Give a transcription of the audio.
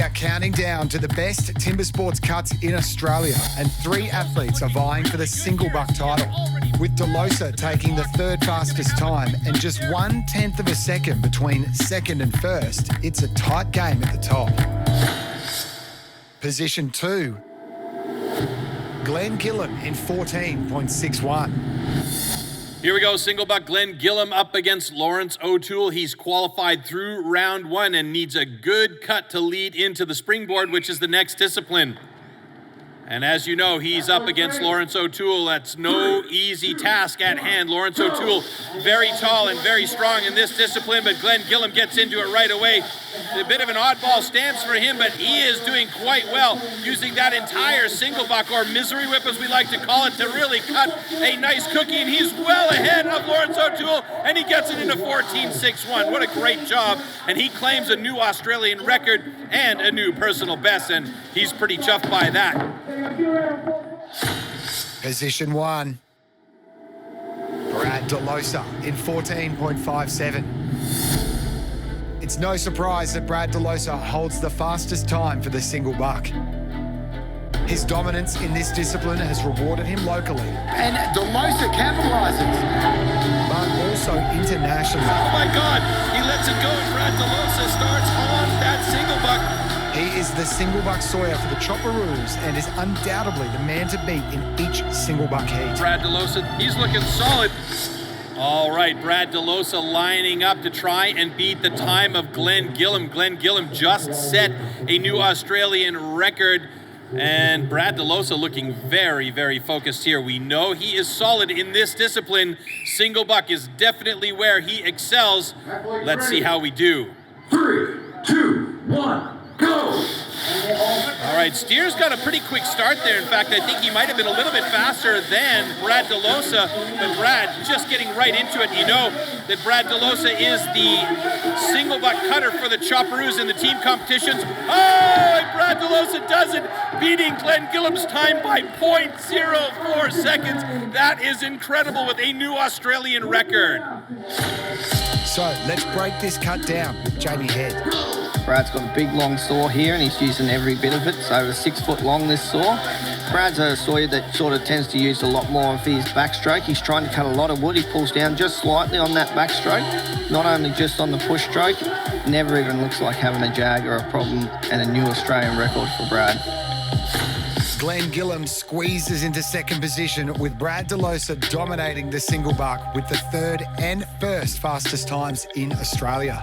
We are counting down to the best timber sports cuts in Australia, and 3 athletes are vying for the Singlebuck title, with De Losa taking the 3rd fastest time and just 1/10 of a second between 2nd and 1st. It's a tight game at the top. Position 2, Glen Gillam in 14.61. Here we go, Singlebuck. Glen Gillam up against Lawrence O'Toole. He's qualified through round 1 and needs a good cut to lead into the springboard, which is the next discipline. And as you know, he's up against Lawrence O'Toole. That's no easy task at hand. Lawrence O'Toole, very tall and very strong in this discipline, but Glen Gillam gets into it right away. A bit of an oddball stance for him, but he is doing quite well, using that entire Singlebuck, or misery whip as we like to call it, to really cut a nice cookie, and he's well ahead of Lawrence O'Toole, and he gets it into 14.61. What a great job, and he claims a new Australian record and a new personal best, and he's pretty chuffed by that. Position 1, Brad De Losa in 14.57. It's no surprise that Brad De Losa holds the fastest time for the Singlebuck. His dominance in this discipline has rewarded him locally, and De Losa capitalises, but also internationally. Oh my God, he lets it go, and Brad De Losa starts on that Singlebuck. He is the Singlebuck Sawyer for the Chopperoos and is undoubtedly the man to beat in each Singlebuck heat. Brad De Losa, he's looking solid. All right, Brad De Losa lining up to try and beat the time of Glen Gillam. Glen Gillam just set a new Australian record, and Brad De Losa looking very, very focused here. We know he is solid in this discipline. Singlebuck is definitely where he excels. Let's see how we do. 3, 2, 1. Go! All right, Steer's got a pretty quick start there. In fact, I think he might have been a little bit faster than Brad De Losa, but Brad just getting right into it. You know that Brad De Losa is the Singlebuck cutter for the Chopperoos in the team competitions. Oh, and Brad De Losa does it, beating Glen Gillam's time by 0.04 seconds. That is incredible, with a new Australian record. So let's break this cut down with Jamie Head. Brad's got a big long saw here, and he's using every bit of it. It's over 6 foot long, this saw. Brad's a sawyer that sort of tends to use a lot more of his backstroke. He's trying to cut a lot of wood. He pulls down just slightly on that backstroke, not only just on the push stroke. Never even looks like having a jag or a problem, and a new Australian record for Brad. Glen Gillam squeezes into 2nd position, with Brad De Losa dominating the Singlebuck with the 3rd and 1st fastest times in Australia.